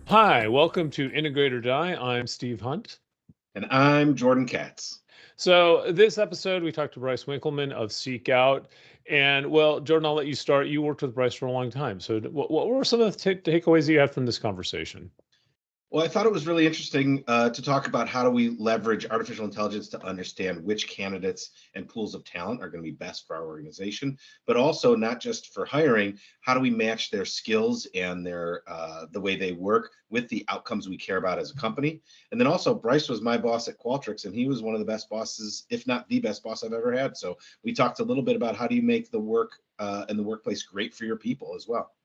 Hi, welcome to Integrate or Die. I'm Steve Hunt. And I'm Jordan Katz. So, this episode, we talked to Bryce Winkelman of Seek Out. And, well, Jordan, I'll let you start. You worked with Bryce for a long time. So, what were some of the takeaways you had from this conversation? Well, I thought it was really interesting to talk about how do we leverage artificial intelligence to understand which candidates and pools of talent are going to be best for our organization, but also not just for hiring. How do we match their skills and their the way they work with the outcomes we care about as a company? And then also, Bryce was my boss at Qualtrics, and he was one of the best bosses, if not the best boss I've ever had. So we talked a little bit about how do you make the work and the workplace great for your people as well.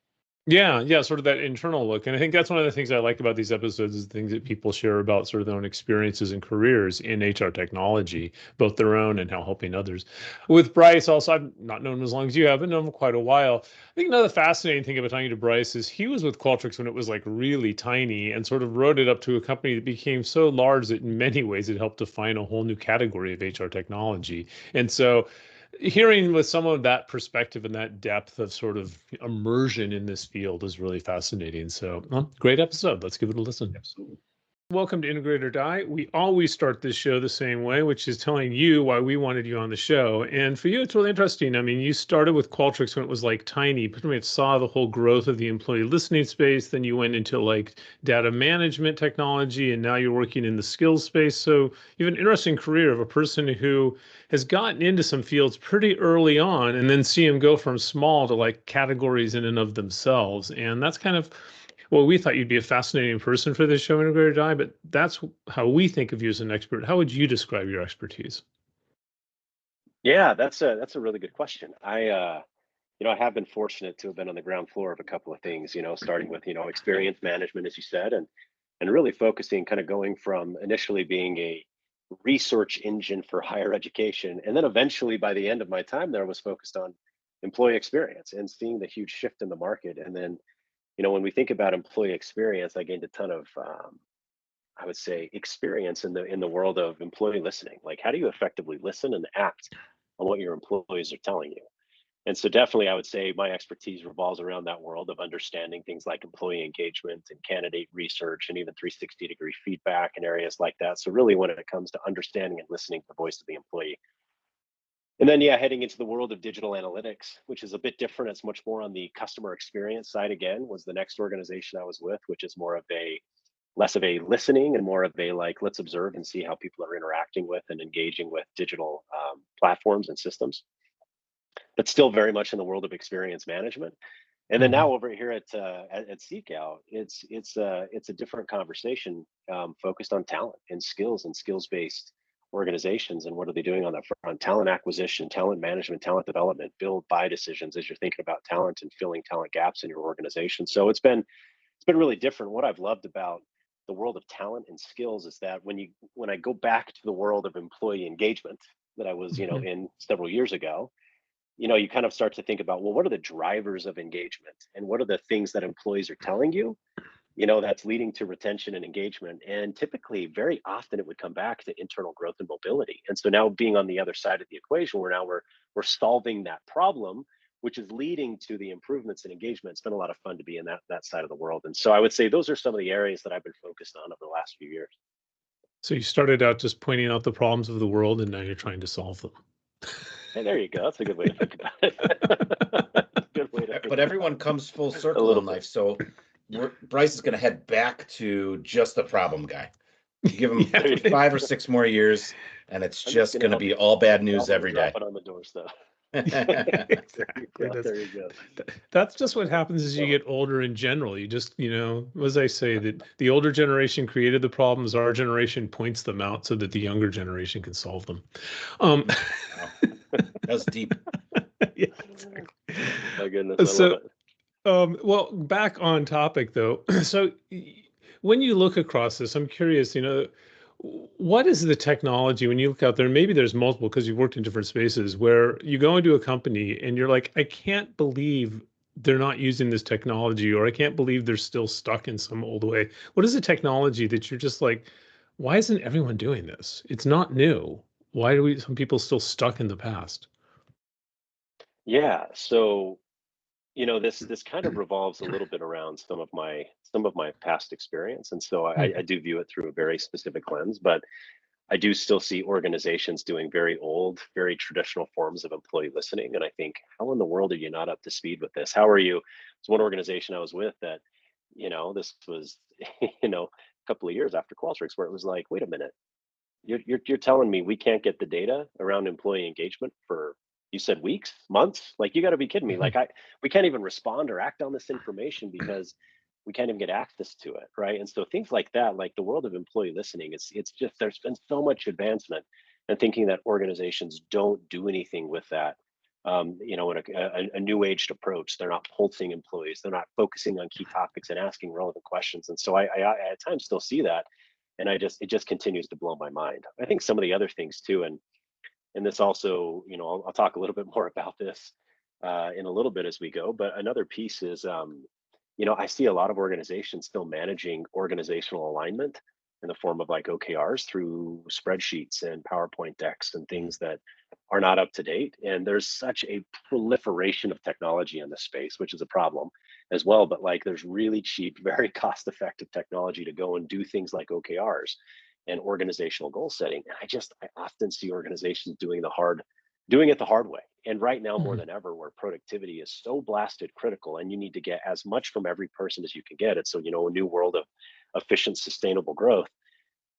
Yeah, sort of that internal look. And I think that's one of the things I like about these episodes is the things that people share about sort of their own experiences and careers in HR technology, both their own and how helping others. With Bryce, also, I've not known him as long as you have, but known him quite a while. I think another fascinating thing about talking to Bryce is he was with Qualtrics when it was like really tiny and sort of rode it up to a company that became so large that in many ways it helped define a whole new category of HR technology. And so hearing with some of that perspective and that depth of sort of immersion in this field is really fascinating. So, well, great episode. Let's give it a listen. Absolutely. Welcome to Integrate or Die. We always start this show the same way, which is telling you why we wanted you on the show. And for you, it's really interesting. I mean, you started with Qualtrics when it was like tiny, pretty much saw the whole growth of the employee listening space. Then you went into like data management technology, and now you're working in the skills space. So you have an interesting career of a person who has gotten into some fields pretty early on and then see them go from small to like categories in and of themselves. And that's kind of well, we thought you'd be a fascinating person for this show, Integrate or Die, but that's how we think of you as an expert. How would you describe your expertise? Yeah, that's a really good question. I have been fortunate to have been on the ground floor of a couple of things, starting with, experience management, as you said, and really focusing kind of going from initially being a research engine for higher education. And then eventually by the end of my time there was focused on employee experience and seeing the huge shift in the market. And then, when we think about employee experience, I gained a ton of I would say experience in the world of employee listening. Like how do you effectively listen and act on what your employees are telling you? And so definitely I would say my expertise revolves around that world of understanding things like employee engagement and candidate research and even 360-degree feedback and areas like that. So really when it comes to understanding and listening to the voice of the employee. And then yeah, heading into the world of digital analytics, which is a bit different. It's much more on the customer experience side again, was the next organization I was with, which is more of a less of a listening and more of a like let's observe and see how people are interacting with and engaging with digital platforms and systems, but still very much in the world of experience management. And then Mhm. now over here at Seek Out, it's a different conversation focused on talent and skills based organizations and what are they doing on that front? Talent acquisition, talent management, talent development, build buy decisions as you're thinking about talent and filling talent gaps in your organization. So it's been really different. What I've loved about the world of talent and skills is that when I go back to the world of employee engagement that I was, Mhm. in several years ago, you kind of start to think about, well, what are the drivers of engagement and what are the things that employees are telling you, that's leading to retention and engagement. And typically, very often it would come back to internal growth and mobility. And so now being on the other side of the equation, where now we're solving that problem, which is leading to the improvements in engagement. It's been a lot of fun to be in that side of the world. And so I would say those are some of the areas that I've been focused on over the last few years. So you started out just pointing out the problems of the world, and now you're trying to solve them. Hey, there you go. That's a good way to think about it. Good way to think But everyone comes full about it. A circle little in bit. life. So Bryce is going to head back to just the problem guy. You give him Yeah, There you go. 5 or 6 more years, and it's I'm just just going to going to help be you all bad news drop every day. it on the doorstep. exactly. There you go. That's just what happens as you So get older in general. You just, as I say, that the older generation created the problems, our generation points them out so that the younger generation can solve them. Um, Wow. That's deep. yeah, exactly. my goodness, I love So, it. well, back on topic though. So, when you look across this, I'm curious, what is the technology when you look out there? Maybe there's multiple because you've worked in different spaces where you go into a company and you're like, I can't believe they're not using this technology, or I can't believe they're still stuck in some old way. What is the technology that you're just like, why isn't everyone doing this? It's not new. Why do some people still stuck in the past? Yeah. So this kind of revolves a little bit around some of my past experience, and so I Mhm. do view it through a very specific lens. But I do still see organizations doing very old, very traditional forms of employee listening. And I think, how in the world are you not up to speed with this? How are you? It's one organization I was with that, this was, a couple of years after Qualtrics, where it was like, wait a minute, you're telling me we can't get the data around employee engagement for, you said weeks, months? Like, you got to be kidding me. Mhm. We can't even respond or act on this information because we can't even get access to it, right? And so things like that, like the world of employee listening, it's just, there's been so much advancement, and thinking that organizations don't do anything with that. In a new aged approach, they're not pulsing employees, they're not focusing on key topics and asking relevant questions. And so I at times still see that, and it just continues to blow my mind. I think some of the other things too, and this also, I'll talk a little bit more about this in a little bit as we go. But another piece is, I see a lot of organizations still managing organizational alignment in the form of like OKRs through spreadsheets and PowerPoint decks and things that are not up to date. And there's such a proliferation of technology in this space, which is a problem as well. But like, there's really cheap, very cost effective technology to go and do things like OKRs and organizational goal setting. And I often see organizations doing it the hard way. And right now, more Mhm. than ever, where productivity is so blasted critical, and you need to get as much from every person as you can get. It's so, a new world of efficient, sustainable growth,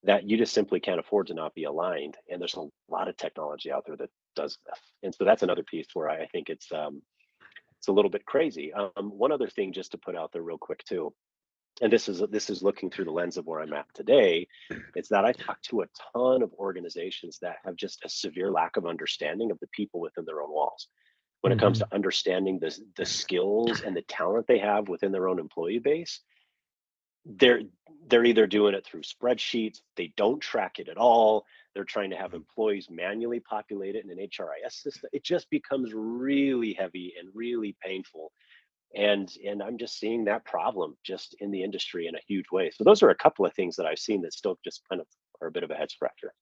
that you just simply can't afford to not be aligned. And there's a lot of technology out there that does this. And so that's another piece where I think it's a little bit crazy. One other thing just to put out there real quick too, and this is looking through the lens of where I'm at today, it's that I talk to a ton of organizations that have just a severe lack of understanding of the people within their own walls when it comes to Mhm. understanding the skills and the talent they have within their own employee base. They're either doing it through spreadsheets, they don't track it at all, they're trying to have employees manually populate it in an HRIS system. It just becomes really heavy and really painful, and I'm just seeing that problem just in the industry in a huge way. So those are a couple of things that I've seen that still just kind of are a bit of a head scratcher.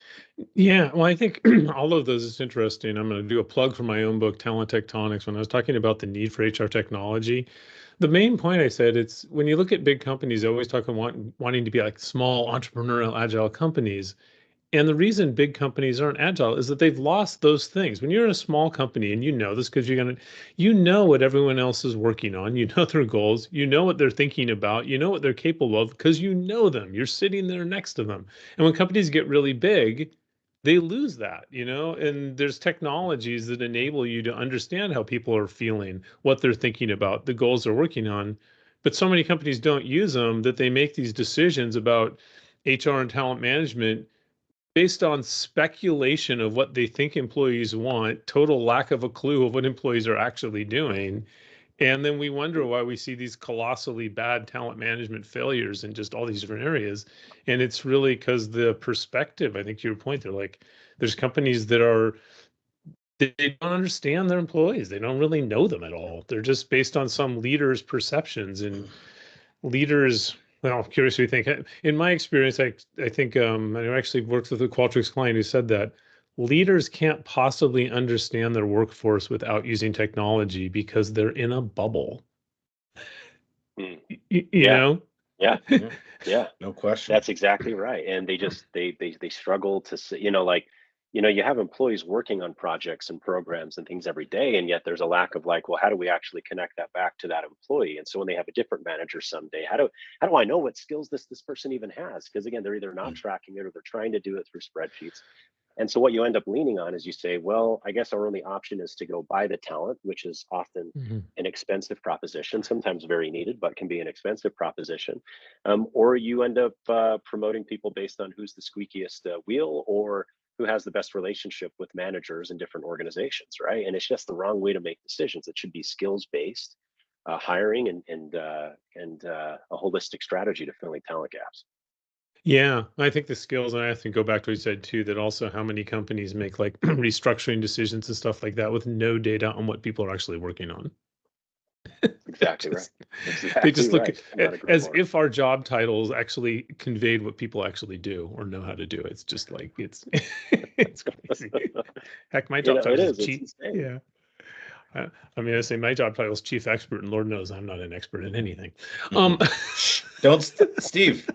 Yeah, well, I think all of those is interesting. I'm going to do a plug for my own book, Talent Tectonics. When I was talking about the need for HR technology, the main point I said, it's when you look at big companies, they always talk about wanting to be like small entrepreneurial agile companies. And the reason big companies aren't agile is that they've lost those things. When you're in a small company, and you know this because you know what everyone else is working on, you know their goals, you know what they're thinking about, you know what they're capable of because you know them. You're sitting there next to them. And when companies get really big, they lose that, and there's technologies that enable you to understand how people are feeling, what they're thinking about, the goals they're working on. But so many companies don't use them that they make these decisions about HR and talent management based on speculation of what they think employees want, total lack of a clue of what employees are actually doing. And then we wonder why we see these colossally bad talent management failures in just all these different areas. And it's really because the perspective, I think to your point, they're like, there's companies that they don't understand their employees. They don't really know them at all. They're just based on some leader's perceptions. And leaders, well, I'm curious what you think. In my experience, I think I actually worked with a Qualtrics client who said that leaders can't possibly understand their workforce without using technology because they're in a bubble. Mm. You Yeah, know? yeah, Yeah, yeah. no question. That's exactly right. And they just they struggle to see, like, you have employees working on projects and programs and things every day, and yet there's a lack of like, well, how do we actually connect that back to that employee? And so when they have a different manager someday, how do I know what skills this person even has? Because again, they're either not Mm, tracking it or they're trying to do it through spreadsheets. And so what you end up leaning on is you say, well, I guess our only option is to go buy the talent, which is often Mhm. an expensive proposition, sometimes very needed, but can be an expensive proposition. Or you end up promoting people based on who's the squeakiest wheel, or who has the best relationship with managers in different organizations, right? And it's just the wrong way to make decisions. It should be skills based hiring and a holistic strategy to filling talent gaps. Yeah, I think the skills, and I think go back to what you said too, that also how many companies make like restructuring decisions and stuff like that with no data on what people are actually working on. Exactly right. Just they Exactly just look right. Could not agree as more. if our job titles actually conveyed what people actually do or know how to do. It's just like it's it's crazy. Heck, my job It title is is. It's cheat. insane. Yeah. I mean, I say my job title is chief expert, and Lord knows I'm not an expert in anything. Steve,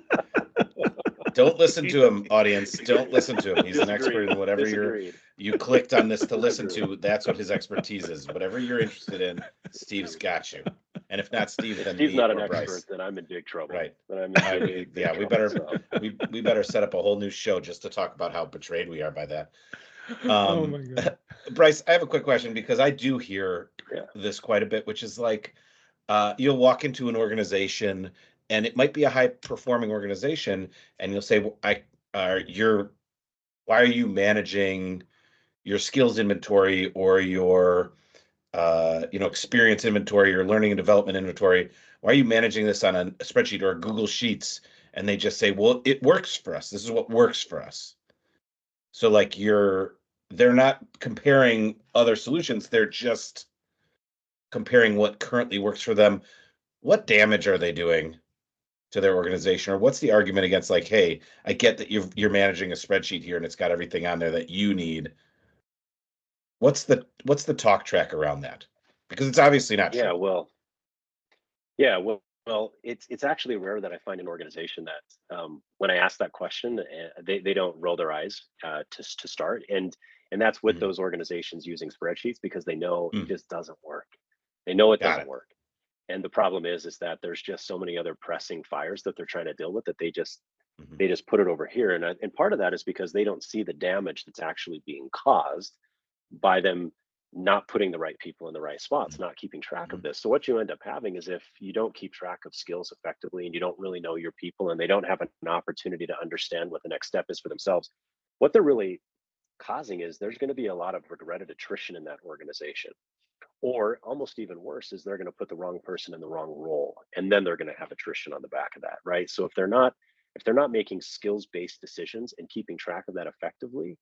don't listen to him, audience. Don't listen to him. He's an expert in whatever you clicked on this to listen to. That's what his expertise is. Whatever you're interested in, Steve's got you. And if not Steve, then Steve's me not or an Bryce. expert, then I'm in big trouble. Right. Then I'm in big we better we better set up a whole new show just to talk about how betrayed we are by that. Oh my God. Bryce, I have a quick question because I do hear this quite a bit, which is like you'll walk into an organization and it might be a high performing organization, and you'll say, why are you managing your skills inventory or your experience inventory or learning and development inventory? Why are you managing this on a spreadsheet or a Google Sheets? And they just say, well, it works for us. This is what works for us. So like they're not comparing other solutions. They're just comparing what currently works for them. What damage are they doing to their organization? Or what's the argument against, like, hey, I get that you're managing a spreadsheet here and it's got everything on there that you need. What's the talk track around that? Because it's obviously not true. Well, it's actually rare that I find an organization that when I ask that question, they don't roll their eyes to start, and that's with those organizations using spreadsheets because they know it just doesn't work. They know it doesn't work, and the problem is that there's just so many other pressing fires that they're trying to deal with that they just put it over here, and part of that is because they don't see the damage that's actually being caused by them not putting the right people in the right spots, not keeping track of this. So what you end up having is if you don't keep track of skills effectively and you don't really know your people and they don't have an opportunity to understand what the next step is for themselves, what they're really causing is there's going to be a lot of regretted attrition in that organization. Or almost even worse is they're going to put the wrong person in the wrong role and then they're going to have attrition on the back of that, right? So if they're not making skills-based decisions and keeping track of that effectively,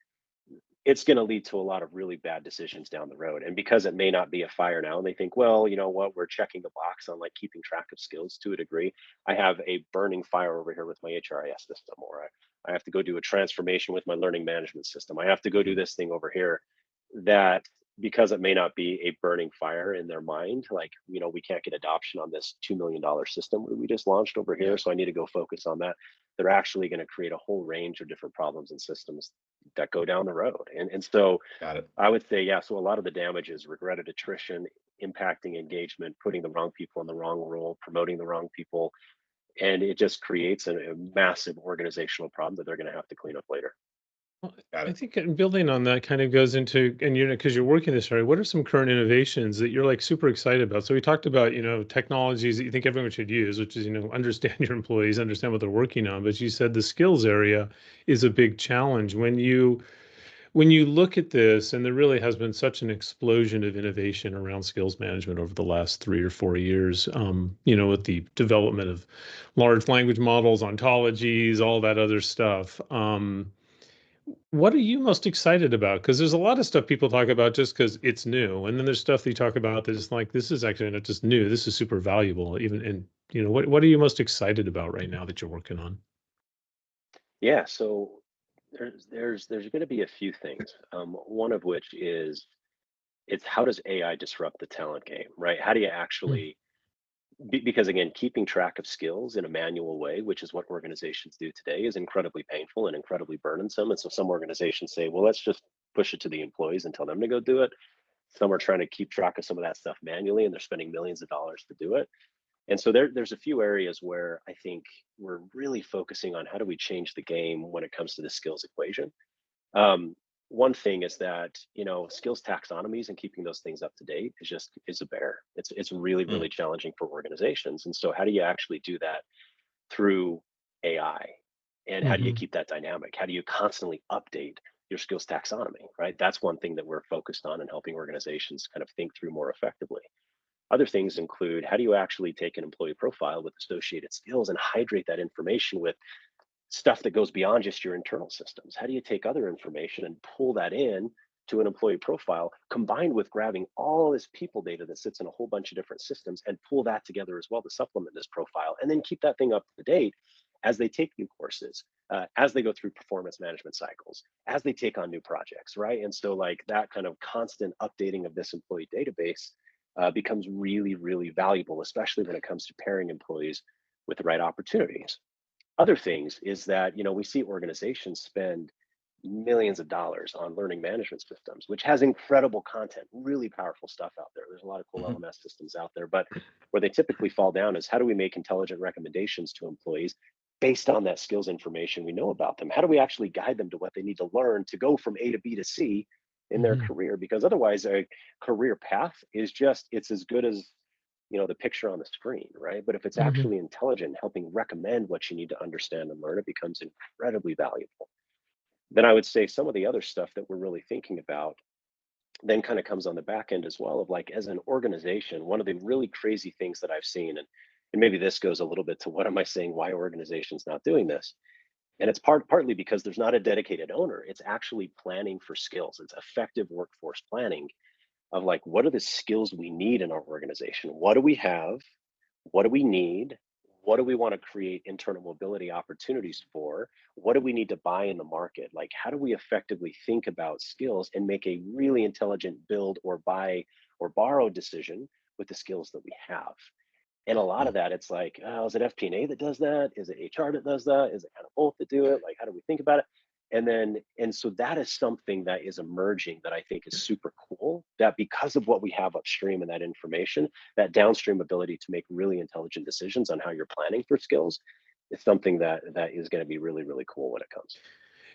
it's going to lead to a lot of really bad decisions down the road. And because it may not be a fire now, and they think, well, you know what, we're checking the box on like keeping track of skills to a degree. I have a burning fire over here with my HRIS system, or I have to go do a transformation with my learning management system. I have to go do this thing over here. That because it may not be a burning fire in their mind, like, you know, we can't get adoption on this $2 million system we just launched over here. So I need to go focus on that. They're actually going to create a whole range of different problems and systems that go down the road. And so I would say, so a lot of the damage is regretted attrition, impacting engagement, putting the wrong people in the wrong role, promoting the wrong people. And it just creates a massive organizational problem that they're going to have to clean up later. Well, I think building on that kind of goes into, and because you're working this area, what are some current innovations that you're like super excited about? So we talked about, technologies that you think everyone should use, which is, understand your employees, understand what they're working on. But you said the skills area is a big challenge. When you look at this, and there really has been such an explosion of innovation around skills management over the last 3 or 4 years, with the development of large language models, ontologies, all that other stuff. What are you most excited about? Because there's a lot of stuff people talk about just because it's new, and then there's stuff they talk about that is like, this is actually not just new. This is super valuable. Even what are you most excited about right now that you're working on? Yeah, so there's going to be a few things. One of which is it's how does AI disrupt the talent game, right? How do you Mm. actually because again, keeping track of skills in a manual way, which is what organizations do today, is incredibly painful and incredibly burdensome. And so some organizations say, well, let's just push it to the employees and tell them to go do it. Some are trying to keep track of some of that stuff manually and they're spending millions of dollars to do it. And so there's a few areas where I think we're really focusing on how do we change the game when it comes to the skills equation. Um, One thing is that skills taxonomies and keeping those things up to date is a bear. It's really challenging for organizations. And so how do you actually do that through AI? And how do you Mhm. keep that dynamic? How do you constantly update your skills taxonomy? Right. That's one thing that we're focused on and helping organizations kind of think through more effectively. Other things include how do you actually take an employee profile with associated skills and hydrate that information with stuff that goes beyond just your internal systems? How do you take other information and pull that in to an employee profile combined with grabbing all this people data that sits in a whole bunch of different systems and pull that together as well to supplement this profile and then keep that thing up to date as they take new courses, as they go through performance management cycles, as they take on new projects, right? And so like that kind of constant updating of this employee database becomes really, really valuable, especially when it comes to pairing employees with the right opportunities. Other things is that, we see organizations spend millions of dollars on learning management systems, which has incredible content, really powerful stuff out there. There's a lot of cool Mhm. LMS systems out there, but where they typically fall down is how do we make intelligent recommendations to employees based on that skills information we know about them? How do we actually guide them to what they need to learn to go from A to B to C in their Mhm. career? Because otherwise, a career path is just, it's as good as the picture on the screen, right? But if it's Mhm. actually intelligent, helping recommend what you need to understand and learn, it becomes incredibly valuable. Then I would say some of the other stuff that we're really thinking about then kind of comes on the back end as well, of like as an organization, one of the really crazy things that I've seen, and maybe this goes a little bit to what am I saying, why organizations not doing this? And it's partly because there's not a dedicated owner. It's actually planning for skills. It's effective workforce planning of like, what are the skills we need in our organization? What do we have? What do we need? What do we want to create internal mobility opportunities for? What do we need to buy in the market? Like, how do we effectively think about skills and make a really intelligent build or buy or borrow decision with the skills that we have? And a lot of that, it's like, oh, is it FP&A that does that? Is it HR that does that? Is it kind of both that do it? Like, how do we think about it? And so that is something that is emerging that I think is super cool. That because of what we have upstream and that information, that downstream ability to make really intelligent decisions on how you're planning for skills is something that is going to be really, really cool when it comes.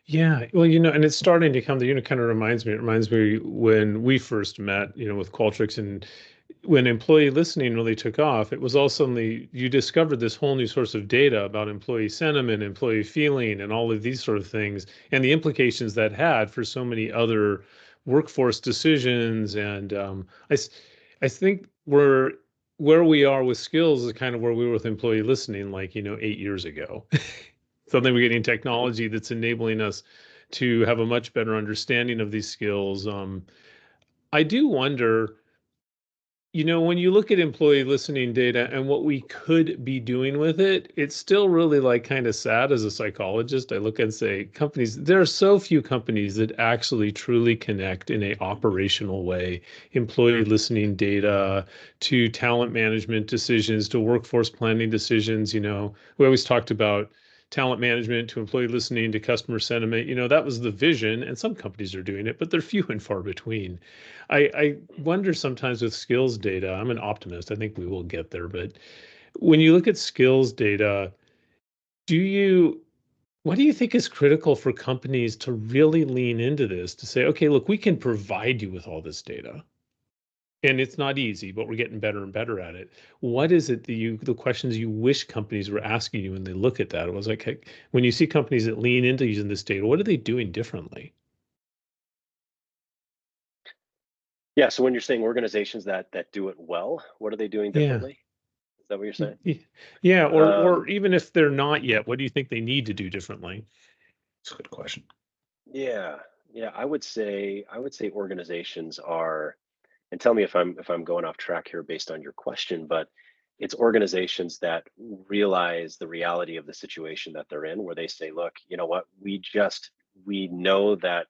Yeah, well, and it's starting to come. Kind of reminds me. It reminds me when we first met. With Qualtrics, and when employee listening really took off, it was all suddenly you discovered this whole new source of data about employee sentiment, employee feeling, and all of these sort of things, and the implications that had for so many other workforce decisions. And I think where we are with skills is kind of where we were with employee listening, like 8 years ago. Suddenly we're getting technology that's enabling us to have a much better understanding of these skills. I do wonder, when you look at employee listening data and what we could be doing with it, it's still really like kind of sad as a psychologist. I look and say there are so few companies that actually truly connect in a operational way, employee listening data to talent management decisions, to workforce planning decisions. We always talked about talent management to employee listening to customer sentiment. That was the vision, and some companies are doing it, but they're few and far between. I wonder sometimes with skills data, I'm an optimist. I think we will get there. But when you look at skills data, do you, what do you think is critical for companies to really lean into this to say, okay, look, we can provide you with all this data? And it's not easy, but we're getting better and better at it. What is it the questions you wish companies were asking you when they look at that? It was like, hey, when you see companies that lean into using this data, what are they doing differently? Yeah. So when you're saying organizations that do it well, what are they doing Yeah. differently? Is that what you're saying? Yeah, or Um, even if they're not yet, what do you think they need to do differently? It's a good question. yeah. Yeah. I would say organizations are, and tell me if I'm going off track here based on your question, but it's organizations that realize the reality of the situation that they're in, where they say, look, you know what, we know that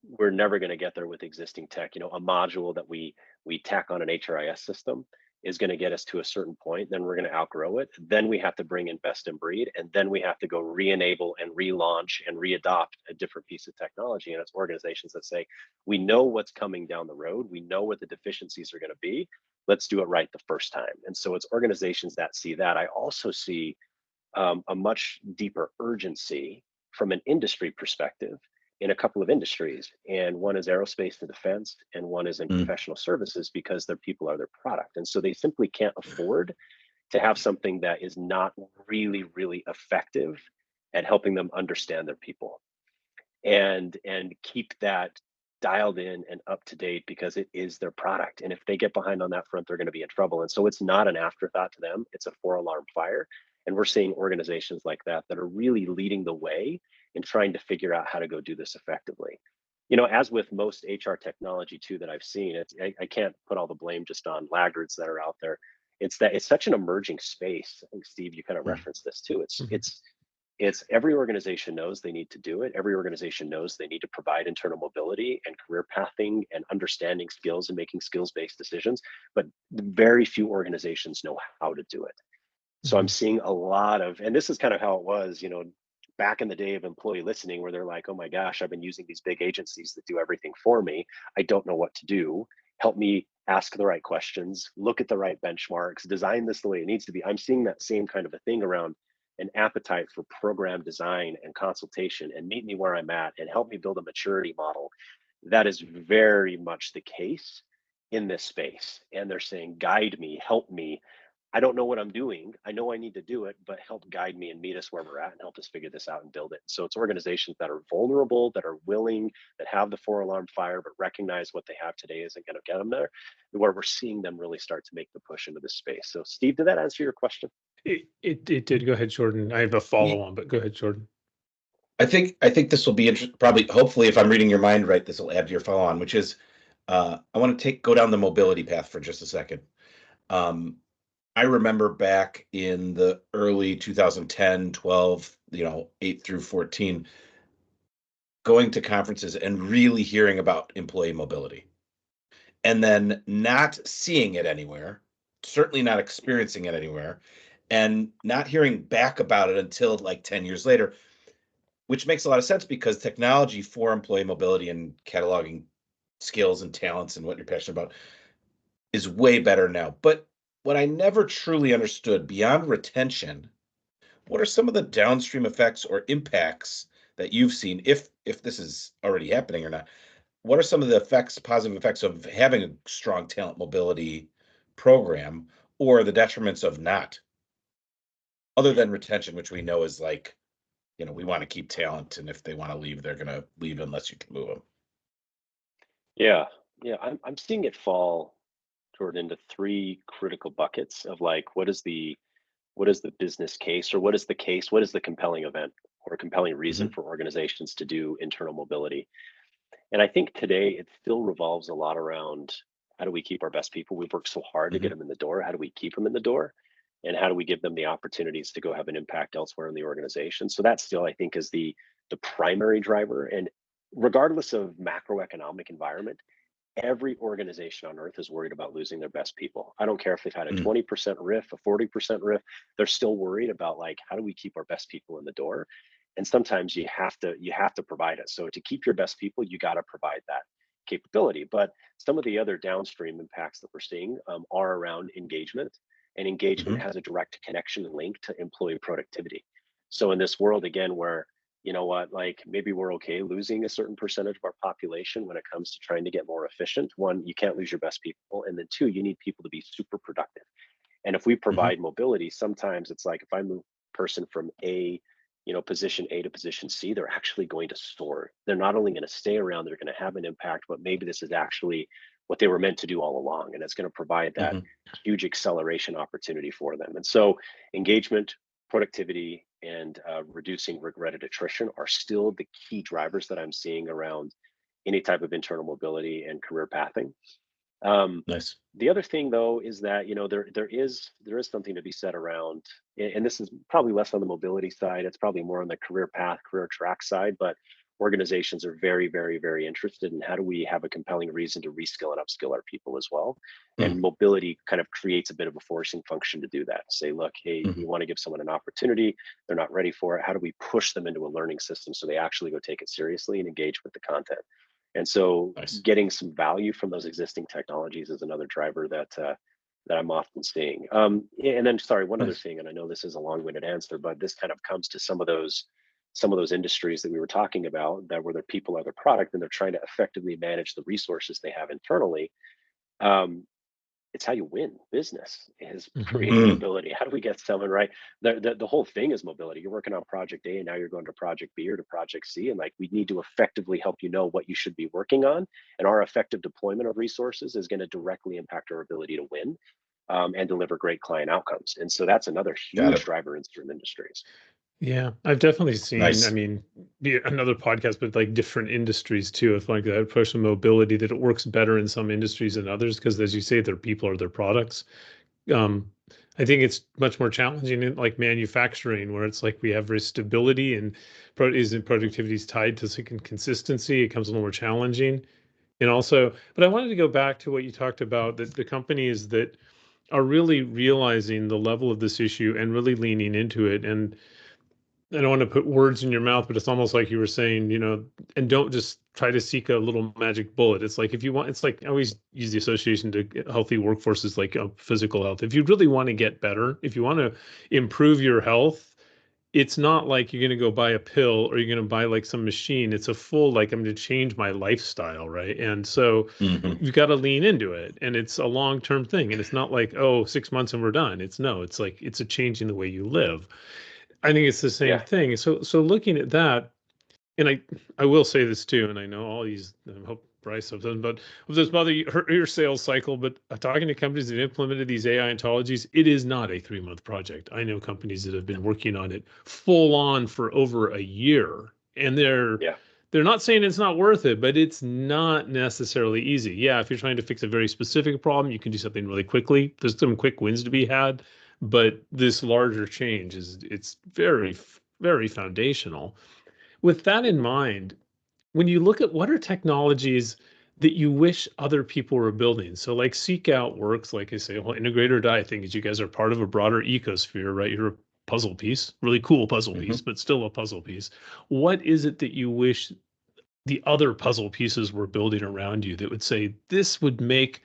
we're never going to get there with existing tech. A module that we tack on an HRIS system is going to get us to a certain point, then we're going to outgrow it. Then we have to bring in best in breed, and then we have to go re-enable and relaunch and readopt a different piece of technology. And it's organizations that say, we know what's coming down the road, we know what the deficiencies are going to be. Let's do it right the first time. And so it's organizations that see that. I also see a much deeper urgency from an industry perspective in a couple of industries. And one is aerospace and defense, and one is in Mm. professional services because their people are their product. And so they simply can't afford to have something that is not really, really effective at helping them understand their people and keep that dialed in and up to date because it is their product. And if they get behind on that front, they're going to be in trouble. And so it's not an afterthought to them, it's a four-alarm fire. And we're seeing organizations like that are really leading the way in trying to figure out how to go do this effectively. As with most HR technology too that I've seen, I can't put all the blame just on laggards that are out there. It's that it's such an emerging space. I think Steve, you kind of Mm. referenced this too. It's Mhm. it's It's every organization knows they need to do it. Every organization knows they need to provide internal mobility and career pathing and understanding skills and making skills-based decisions, but very few organizations know how to do it. So I'm Mhm. seeing a lot of, and this is kind of how it was, back in the day of employee listening, where they're like, oh my gosh, I've been using these big agencies that do everything for me. I don't know what to do. Help me ask the right questions, look at the right benchmarks, design this the way it needs to be. I'm seeing that same kind of a thing around an appetite for program design and consultation and meet me where I'm at and help me build a maturity model. That is very much the case in this space. And they're saying, guide me, help me. I don't know what I'm doing. I know I need to do it, but help guide me and meet us where we're at and help us figure this out and build it. So it's organizations that are vulnerable, that are willing, that have the 4 alarm fire, but recognize what they have today isn't going to get them there, where we're seeing them really start to make the push into this space. So Steve, did that answer your question? It did. Go ahead, Jordan. I have a follow on, but go ahead, Jordan. I think this will be interesting. Probably, hopefully, if I'm reading your mind right, this will add to your follow on, which is I want to go down the mobility path for just a second. Um, I remember back in the early 2010, 12, 8 through 14, going to conferences and really hearing about employee mobility and then not seeing it anywhere, certainly not experiencing it anywhere, and not hearing back about it until like 10 years later, which makes a lot of sense because technology for employee mobility and cataloging skills and talents and what you're passionate about is way better now. But what I never truly understood beyond retention, what are some of the downstream effects or impacts that you've seen, if this is already happening or not? What are some of the effects, positive effects of having a strong talent mobility program, or the detriments of not, other than retention, which we know is like, we want to keep talent, and if they want to leave, they're going to leave unless you can move them. Yeah, yeah, I'm seeing it fall toward into three critical buckets of like what is the business case, or what is the case, what is the compelling event or compelling reason Hmm. for organizations to do internal mobility. And I think today it still revolves a lot around how do we keep our best people? We've worked so hard to get Hmm. them in the door. How do we keep them in the door? And how do we give them the opportunities to go have an impact elsewhere in the organization? So that still, I think, is the primary driver. And regardless of macroeconomic environment, every organization on earth is worried about losing their best people. I don't care if they've had a Mm. 20% riff, a 40% riff, they're still worried about like how do we keep our best people in the door? And sometimes you have to provide it. So to keep your best people, you got to provide that capability. But some of the other downstream impacts that we're seeing are around engagement, and engagement Hmm. has a direct connection and link to employee productivity. So in this world again where you know what, like maybe we're okay losing a certain percentage of our population when it comes to trying to get more efficient. One, you can't lose your best people. And then two, you need people to be super productive. And if we Hmm. provide mobility, sometimes it's like if I move a person from position A to position C, they're actually going to soar. They're not only going to stay around, they're going to have an impact, but maybe this is actually what they were meant to do all along. And it's going to provide that Hmm. huge acceleration opportunity for them. And so engagement, productivity, and reducing regretted attrition are still the key drivers that I'm seeing around any type of internal mobility and career pathing. Um, Nice. the other thing, though, is that there is something to be said around, and this is probably less on the mobility side. It's probably more on the career path, career track side. But organizations are very, very, very interested in how do we have a compelling reason to reskill and upskill our people as well. And Mm. mobility kind of creates a bit of a forcing function to do that. Say, look, hey, Hmm. we want to give someone an opportunity. They're not ready for it. How do we push them into a learning system so they actually go take it seriously and engage with the content? And so Nice. getting some value from those existing technologies is another driver that I'm often seeing. And then, sorry, one other Nice. thing, and I know this is a long-winded answer, but this kind of comes to some of those industries that we were talking about, that where their people are their product and they're trying to effectively manage the resources they have internally. Um, it's how you win business is Hmm. creating Mm. mobility. How do we get someone right? The whole thing is mobility. You're working on project A and now you're going to project B or to project C. And like we need to effectively help you know what you should be working on. And our effective deployment of resources is going to directly impact our ability to win and deliver great client outcomes. And so that's another Got huge it. driver in certain industries. Yeah, I've definitely seen, I Nice. mean, another podcast, but like different industries too, with like that approach of mobility, that it works better in some industries than others because, as you say, their people are their products. Um, I think it's much more challenging in like manufacturing, where it's like we have stability and productivity is tied to consistency. It becomes a little more challenging. And also, but I wanted to go back to what you talked about, that the companies that are really realizing the level of this issue and really leaning into it. And I don't want to put words in your mouth, but it's almost like you were saying, and don't just try to seek a little magic bullet. It's like, if you want, it's like I always use the association to healthy workforces, like physical health. If you really want to get better, if you want to improve your health, it's not like you're going to go buy a pill or you're going to buy like some machine. It's a full, like, I'm going to change my lifestyle. Right. And so Mhm. you've got to lean into it, and it's a long-term thing. And it's not like, oh, 6 months and we're done. It's like, it's a changing the way you live. I think it's the same Yeah. thing. So looking at that, and I will say this too, and I know all these, I hope Bryce doesn't, but of this mother your sales cycle, but talking to companies that implemented these AI ontologies, it is not a 3-month project. I know companies that have been working on it full on for over a year, and Yeah. they're not saying it's not worth it, but it's not necessarily easy. Yeah, if you're trying to fix a very specific problem, you can do something really quickly. There's some quick wins to be had, but this larger change it's very, very foundational. With that in mind, when you look at what are technologies that you wish other people were building, so like Seek Out works, like I say, well, integrate or die thing is you guys are part of a broader ecosphere, right? You're a puzzle piece, really cool puzzle piece, Mhm. but still a puzzle piece. What is it that you wish the other puzzle pieces were building around you that would say this would make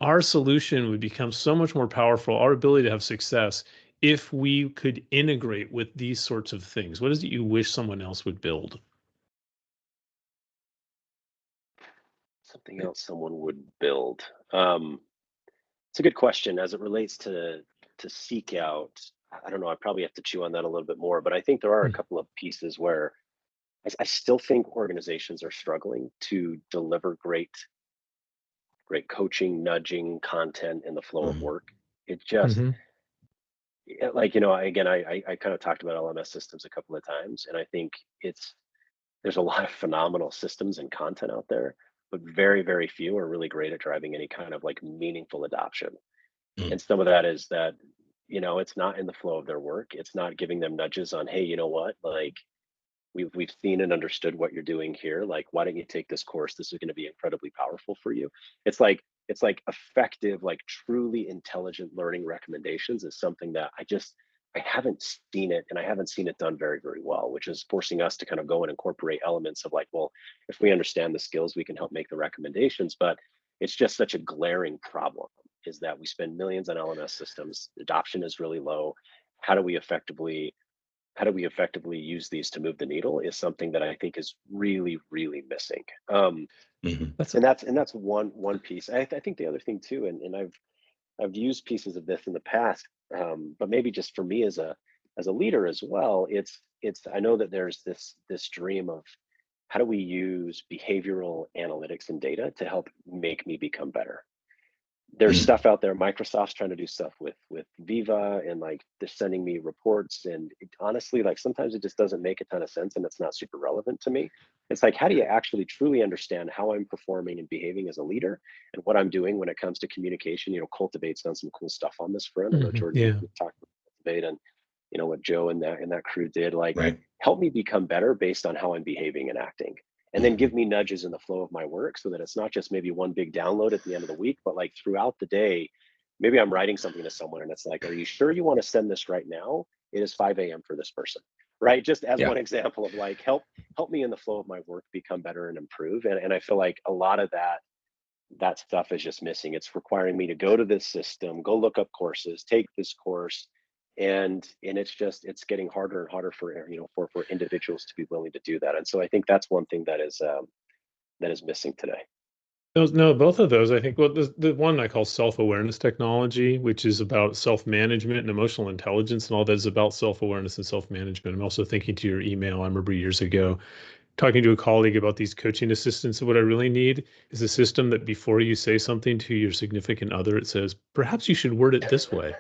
our solution would become so much more powerful, our ability to have success, if we could integrate with these sorts of things? What is it you wish someone else would build? Something else someone would build. Um, it's a good question as it relates to seek out. I don't know. I probably have to chew on that a little bit more, but I think there are a Hmm. couple of pieces where I still think organizations are struggling to deliver great coaching, nudging content in the flow of Mhm. work. It just Hmm. like again, I kind of talked about LMS systems a couple of times, and I think it's there's a lot of phenomenal systems and content out there, but very few are really great at driving any kind of like meaningful adoption. Mm. And some of that is that it's not in the flow of their work. It's not giving them nudges on, hey, you know what, like we've seen and understood what you're doing here, like why don't you take this course, this is going to be incredibly powerful for you. It's like effective, like truly intelligent learning recommendations is something that I haven't seen it, and I haven't seen it done very well, which is forcing us to kind of go and incorporate elements of like, well, if we understand the skills we can help make the recommendations. But it's just such a glaring problem, is that we spend millions on LMS systems, adoption is really low. how do we effectively how do we effectively use these to move the needle is something that I think is really missing. Mhm. That's And that's one piece. I think the other thing too, and I've used pieces of this in the past, but maybe just for me as a leader as well. It's I know that there's this dream of how do we use behavioral analytics and data to help make me become better. There's Mm. stuff out there. Microsoft's trying to do stuff with Viva, and like they're sending me reports, and honestly, like sometimes it just doesn't make a ton of sense, and it's not super relevant to me. It's like, how do you actually truly understand how I'm performing and behaving as a leader, and what I'm doing when it comes to communication? Cultivate's done some cool stuff on this front. I know Jordan, yeah. we've talked about Cultivate, and what Joe and that crew did. Like, Right. help me become better based on how I'm behaving and acting, and then Mhm. give me nudges in the flow of my work, so that it's not just maybe one big download at the end of the week, but like throughout the day. Maybe I'm writing something to someone and it's like, are you sure you want to send this right now? It is 5 a.m. for this person, right? Just as Yeah. one example of like, help me in the flow of my work become better and improve. And I feel like a lot of that stuff is just missing. It's requiring me to go to this system, go look up courses, take this course, and it's getting harder and harder for for individuals to be willing to do that. And so I think that's one thing that is missing today. Those, no, both of those, I think, well, the one I call self-awareness technology, which is about self-management and emotional intelligence, and all that is about self-awareness and self-management. I'm also thinking to your email. I remember years ago talking to a colleague about these coaching assistants. What I really need is a system that before you say something to your significant other, it says, perhaps you should word it this way.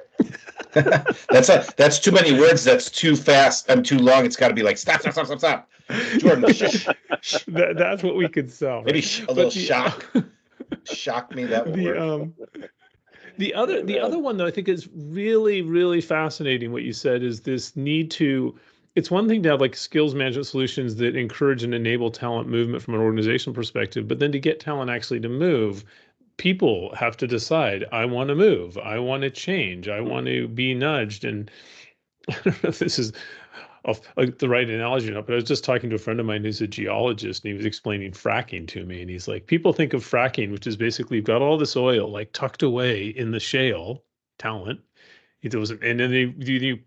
That's too many words. That's too fast and too long. It's got to be like stop. Jordan, shh, shh. That's what we could sell, Maybe right? a little But the shock. Shock me. That would the work. The Oh, other man. one though, I think is really, really fascinating. What you said is this need to. It's one thing to have like skills management solutions that encourage and enable talent movement from an organizational perspective, but then to get talent actually to move, people have to decide, I want to move, I want to change, I want to be nudged. And I don't know if this is the right analogy or not, but I was just talking to a friend of mine who's a geologist, and he was explaining fracking to me. And he's like, people think of fracking, which is basically you've got all this oil like tucked away in the shale talent. It was, and then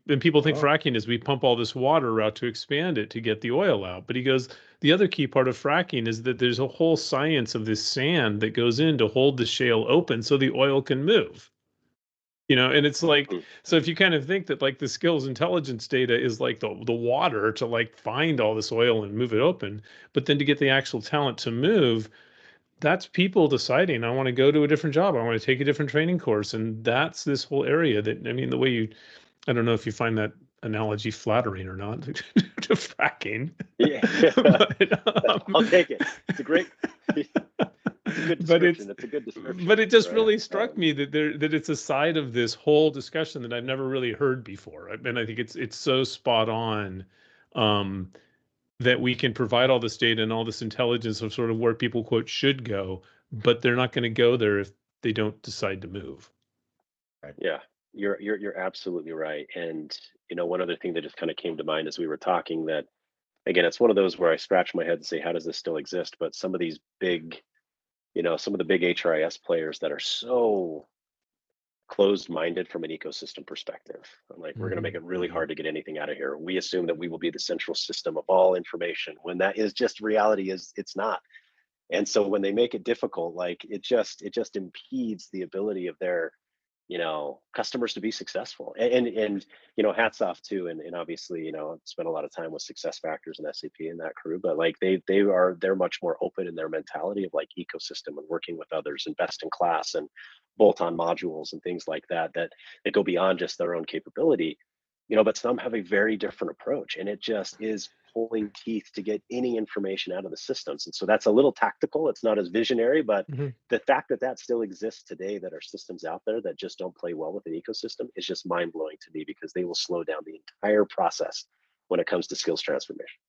and people think Oh, fracking is we pump all this water out to expand it to get the oil out. But he goes, the other key part of fracking is that there's a whole science of this sand that goes in to hold the shale open so the oil can move. And it's like, Mm. so if you kind of think that like the skills intelligence data is like the water to like find all this oil and move it open, but then to get the actual talent to move, that's people deciding, I want to go to a different job, I want to take a different training course. And that's this whole area that, I mean, the way I don't know if you find that analogy flattering or not to fracking. Yeah. but, I'll take it. It's a great, it's a good but it's description. It's a good but description, it just right? really struck me that it's a side of this whole discussion that I've never really heard before. And I think it's so spot on, um, that we can provide all this data and all this intelligence of sort of where people quote should go, but they're not going to go there if they don't decide to move. right. Yeah, you're absolutely right. And one other thing that just kind of came to mind as we were talking, that again, it's one of those where I scratch my head and say, how does this still exist? But some of these big, some of the big HRIS players that are so closed-minded from an ecosystem perspective. I'm like, we're going to make Hmm. it really Mhm. hard to get anything out of here. We assume that we will be the central system of all information, when that is just reality. Is It's not. And so when they make it difficult, like it just impedes the ability of their customers to be successful. And hats off to, and obviously, I've spent a lot of time with success factors and SAP and that crew, but like they're much more open in their mentality of like ecosystem and working with others and best in class and bolt-on modules and things like that go beyond just their own capability. But some have a very different approach, and it just is pulling teeth to get any information out of the systems. And so that's a little tactical. It's not as visionary, but Hmm. the fact that that still exists today, that are systems out there that just don't play well with the ecosystem, is just mind blowing to me, because they will slow down the entire process when it comes to skills transformation.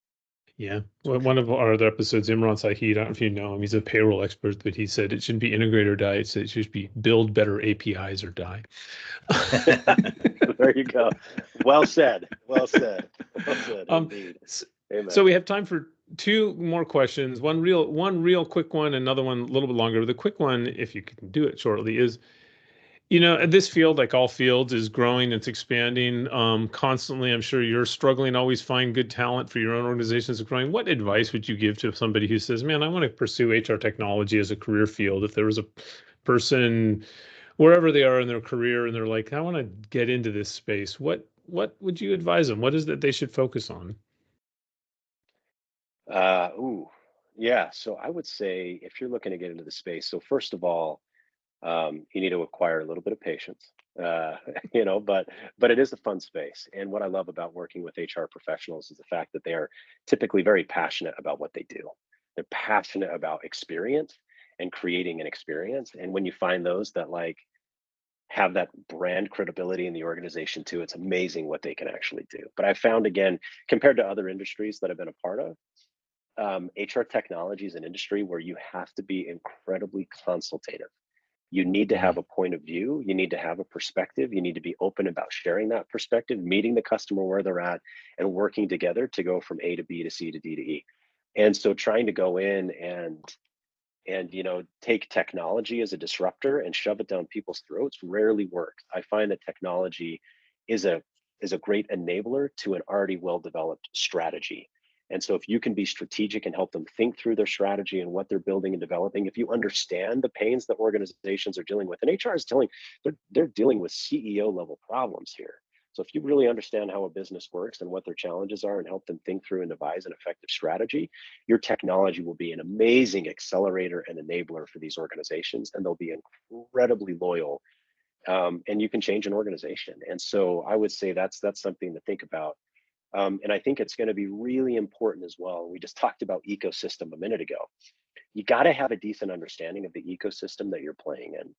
Yeah. Well, one of our other episodes, Imran Sahid, I don't know if you know him, he's a payroll expert, but he said it shouldn't be integrate or die. It should be build better APIs or die. There you go. Well said. Well said. Well said. Um, Indeed. s- so Amen. we have time for two more questions. One real quick one, another one a little bit longer. The quick one, if you can do it shortly, is this field, like all fields, is growing. It's expanding constantly. I'm sure you're struggling to always find good talent for your own organizations. It's growing. What advice would you give to somebody who says, "Man, I want to pursue HR technology as a career field"? If there was a person wherever they are in their career and they're like, "I want to get into this space," what would you advise them? What is that they should focus on? Ooh, yeah. So I would say, if you're looking to get into the space, so first of all, you need to acquire a little bit of patience. uh, but it is a fun space. And what I love about working with HR professionals is the fact that they are typically very passionate about what they do. They're passionate about experience and creating an experience. And when you find those that like have that brand credibility in the organization too, it's amazing what they can actually do. But I found, again, compared to other industries that I've been a part of, HR technology is an industry where you have to be incredibly consultative. You need to have Mm. a point of view. You need to have a perspective. You need to be open about sharing that perspective, meeting the customer where they're at, and working together to go from A to B to C to D to E. And so trying to go in and take technology as a disruptor and shove it down people's throats rarely works. I find that technology is a great enabler to an already well developed strategy. And so if you can be strategic and help them think through their strategy and what they're building and developing, if you understand the pains that organizations are dealing with, and HR is dealing, they're dealing with CEO level problems here. So if you really understand how a business works and what their challenges are, and help them think through and devise an effective strategy, your technology will be an amazing accelerator and enabler for these organizations, and they'll be incredibly loyal. And you can change an organization. And so I would say that's something to think about. And I think it's going to be really important as well. We just talked about ecosystem a minute ago. You got to have a decent understanding of the ecosystem that you're playing in.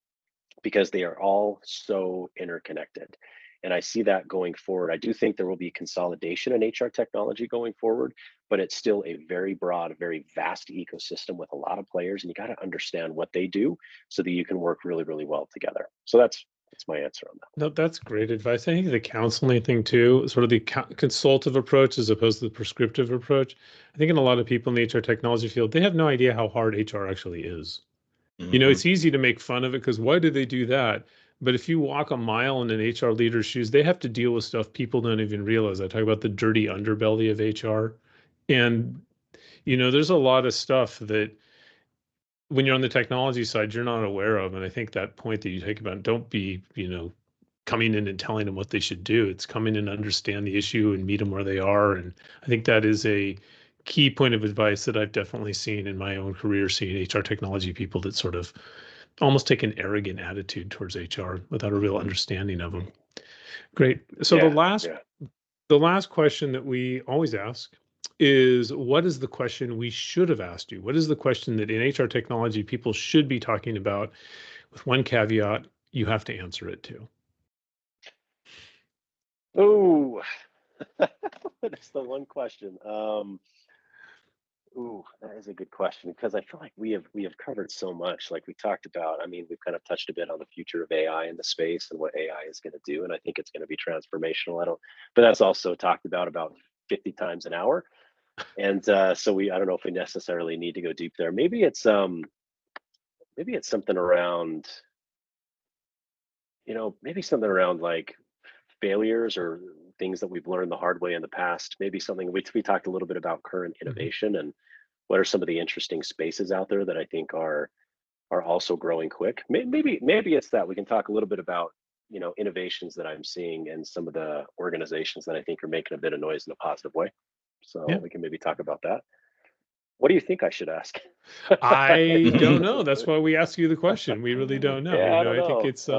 because they are all so interconnected. And I see that going forward. I do think there will be consolidation in HR technology going forward, but it's still a very broad, very vast ecosystem with a lot of players, and you got to understand what they do so that you can work really, really well together. So that's my answer on that. No, that's great advice. I think the counseling thing too, sort of the consultative approach as opposed to the prescriptive approach. I think in a lot of people in the HR technology field, they have no idea how hard HR actually is. You know, Mhm. it's easy to make fun of it because why do they do that? But if you walk a mile in an HR leader's shoes, they have to deal with stuff people don't even realize. I talk about the dirty underbelly of HR. And, you know, there's a lot of stuff that when you're on the technology side, you're not aware of. And I think that point that you take about don't be, you know, coming in and telling them what they should do. It's coming in and understand the issue and meet them where they are. And I think that is a key point of advice that I've definitely seen in my own career, seeing HR technology people that sort of almost take an arrogant attitude towards HR without a real Mhm. understanding of them. Great. So Yeah, yeah. the last question that we always ask is what is the question we should have asked you? What is the question that in HR technology people should be talking about with one caveat, you have to answer it too. Oh, that's the one question. Ooh, that is a good question because I feel like we have covered so much. Like we talked about, I mean, we've kind of touched a bit on the future of AI in the space and what AI is going to do, and I think it's going to be transformational. But that's also talked about 50 times an hour, and so I don't know if we necessarily need to go deep there. Maybe it's something around, maybe something around like failures or things that we've learned the hard way in the past. Maybe something we talked a little bit about current Mhm. innovation and what are some of the interesting spaces out there that I think are also growing quick. Maybe it's that we can talk a little bit about innovations that I'm seeing in some of the organizations that I think are making a bit of noise in a positive way. So Yeah. we can maybe talk about that. What do you think I should ask? I don't know. That's why we ask you the question. We really don't know. Yeah, You I know, don't I think know. it's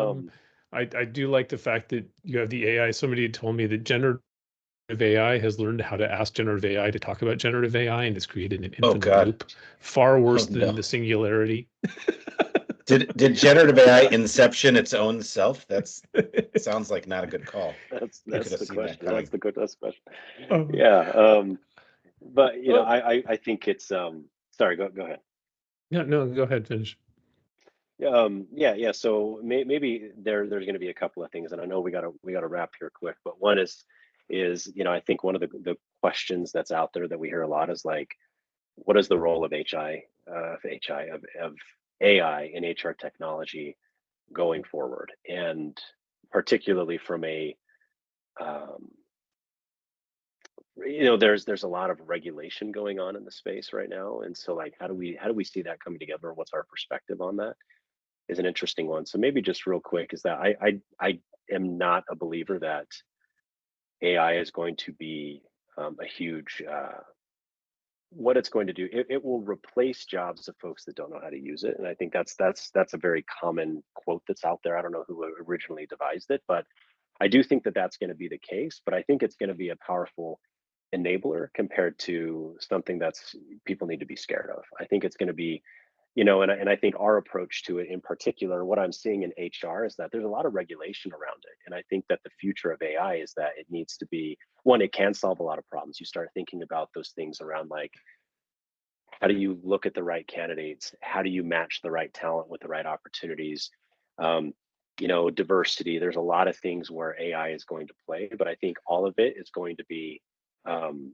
I do like the fact that you have the AI. Somebody had told me that generative AI has learned how to ask generative AI to talk about generative AI and has created an Oh infinite God. loop, far Oh worse than no. the singularity. Did generative AI inception its own self? That's sounds like not a good call. Who could That's have the seen that question. That's coming? the good that's the question. Um, Yeah. But oh, I think it's sorry, go ahead. yeah, no, go ahead, finish. Yeah. So maybe there's going to be a couple of things, and I know we gotta wrap here quick. But one is I think one of the questions that's out there that we hear a lot is like, what is the role of of AI in HR technology going forward, and particularly from a um, there's a lot of regulation going on in the space right now, and so like how do we see that coming together? What's our perspective on that? Is an interesting one. So maybe just real quick is that I am not a believer that AI is going to be a huge what it's going to do. It will replace jobs of folks that don't know how to use it, and I think that's a very common quote that's out there. I don't know who originally devised it, but I do think that that's going to be the case. But I think it's going to be a powerful enabler compared to something that's people need to be scared of. I think it's going to be and I think our approach to it in particular, what I'm seeing in HR is that there's a lot of regulation around it. And I think that the future of AI is that it needs to be one, it can solve a lot of problems. You start thinking about those things around like, how do you look at the right candidates? How do you match the right talent with the right opportunities? Um, diversity. There's a lot of things where AI is going to play, but I think all of it is going to be um,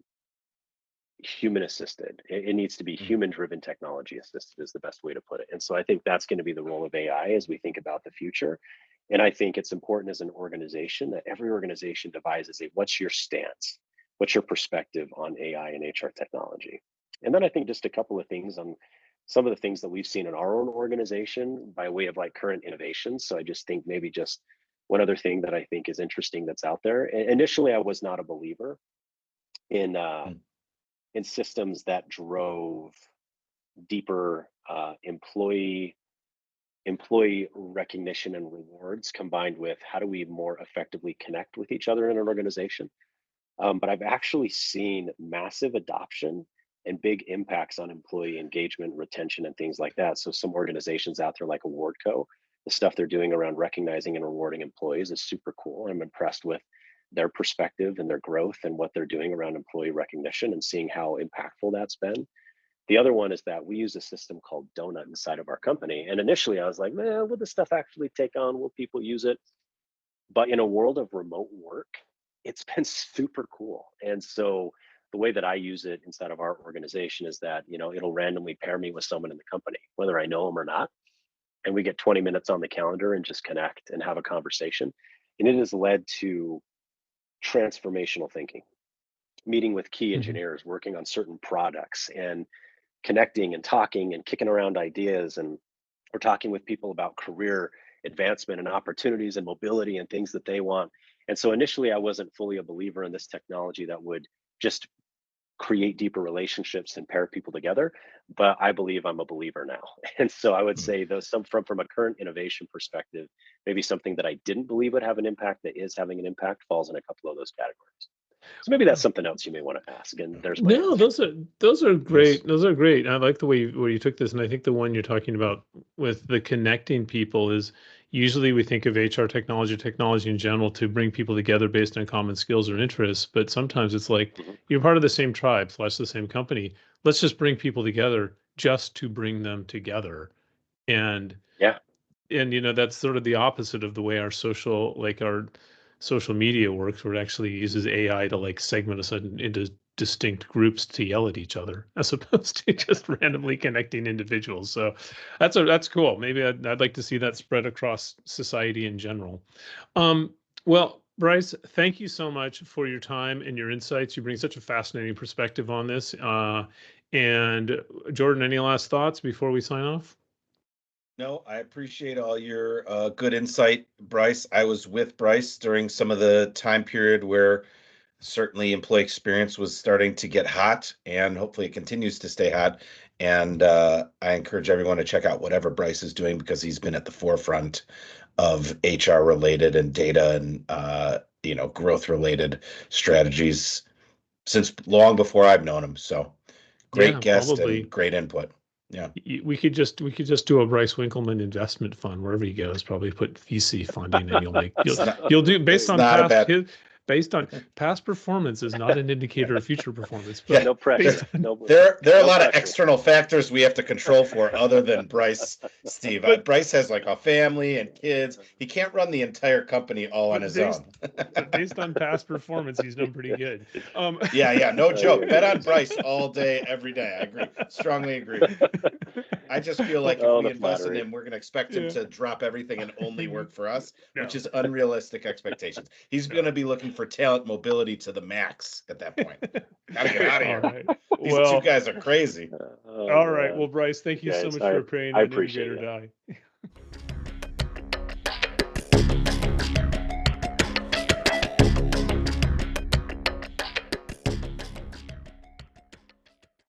human assisted. It needs to be Mm. human driven technology assisted is the best way to put it. And so I think that's going to be the role of AI as we think about the future. And I think it's important as an organization that every organization devises a what's your stance? What's your perspective on AI and HR technology? And then I think just a couple of things on some of the things that we've seen in our own organization by way of like current innovations. So I just think maybe just one other thing that I think is interesting that's out there. Initially, I was not a believer in Mm. in systems that drove deeper employee recognition and rewards combined with how do we more effectively connect with each other in an organization. But I've actually seen massive adoption and big impacts on employee engagement, retention, and things like that. So some organizations out there like Awardco the stuff they're doing around recognizing and rewarding employees is super cool. I'm impressed with their perspective and their growth and what they're doing around employee recognition and seeing how impactful that's been. The other one is that we use a system called Donut inside of our company. And initially I was like, man, will this stuff actually take on? Will people use it? But in a world of remote work, it's been super cool. And so the way that I use it inside of our organization is that, it'll randomly pair me with someone in the company, whether I know them or not. And we get 20 minutes on the calendar and just connect and have a conversation. And it has led to transformational thinking, meeting with key engineers, working on certain products and connecting and talking and kicking around ideas. And we're talking with people about career advancement and opportunities and mobility and things that they want. And so initially I wasn't fully a believer in this technology that would just create deeper relationships and pair people together, but I believe I'm a believer now. And so I would say those from a current innovation perspective, maybe something that I didn't believe would have an impact that is having an impact falls in a couple of those categories. So maybe that's something else you may want to ask. And there's my No, answer. those are great. Those are great. I like the way you took this, and I think the one you're talking about with the connecting people is usually we think of HR technology in general to bring people together based on common skills or interests, but sometimes it's like you're part of the same tribe, / the same company. Let's just bring people together just to bring them together. And Yeah. that's sort of the opposite of the way our social media works, where it actually uses AI to like segment us into distinct groups to yell at each other, as opposed to just randomly connecting individuals. So that's cool. Maybe I'd like to see that spread across society in general. Well, Bryce, thank you so much for your time and your insights. You bring such a fascinating perspective on this. And Jordan, any last thoughts before we sign off? No, I appreciate all your good insight, Bryce. I was with Bryce during some of the time period where certainly employee experience was starting to get hot, and hopefully it continues to stay hot. And I encourage everyone to check out whatever Bryce is doing, because he's been at the forefront of HR related and data and growth related strategies since long before I've known him. So great guest Probably. and great input. Yeah. We could just do a Bryce Winkelman investment fund wherever he goes. Probably put VC funding, and you'll do based on past performance is not an indicator of future performance. But no pressure. There are a lot of external factors we have to control for other than Bryce, Steve. Bryce has like a family and kids. He can't run the entire company all on his own. But based on past performance, he's done pretty good. Yeah, no joke. Bet on Bryce all day, every day. I agree. Strongly agree. I just feel like if we invest in him, we're going to expect him to drop everything and only work for us, which is unrealistic expectations. He's going to be looking for talent mobility to the max at that point. Gotta get out of here. Right. These two guys are crazy. All right. Well, Bryce, thank you so much for appearing on Innovator Die.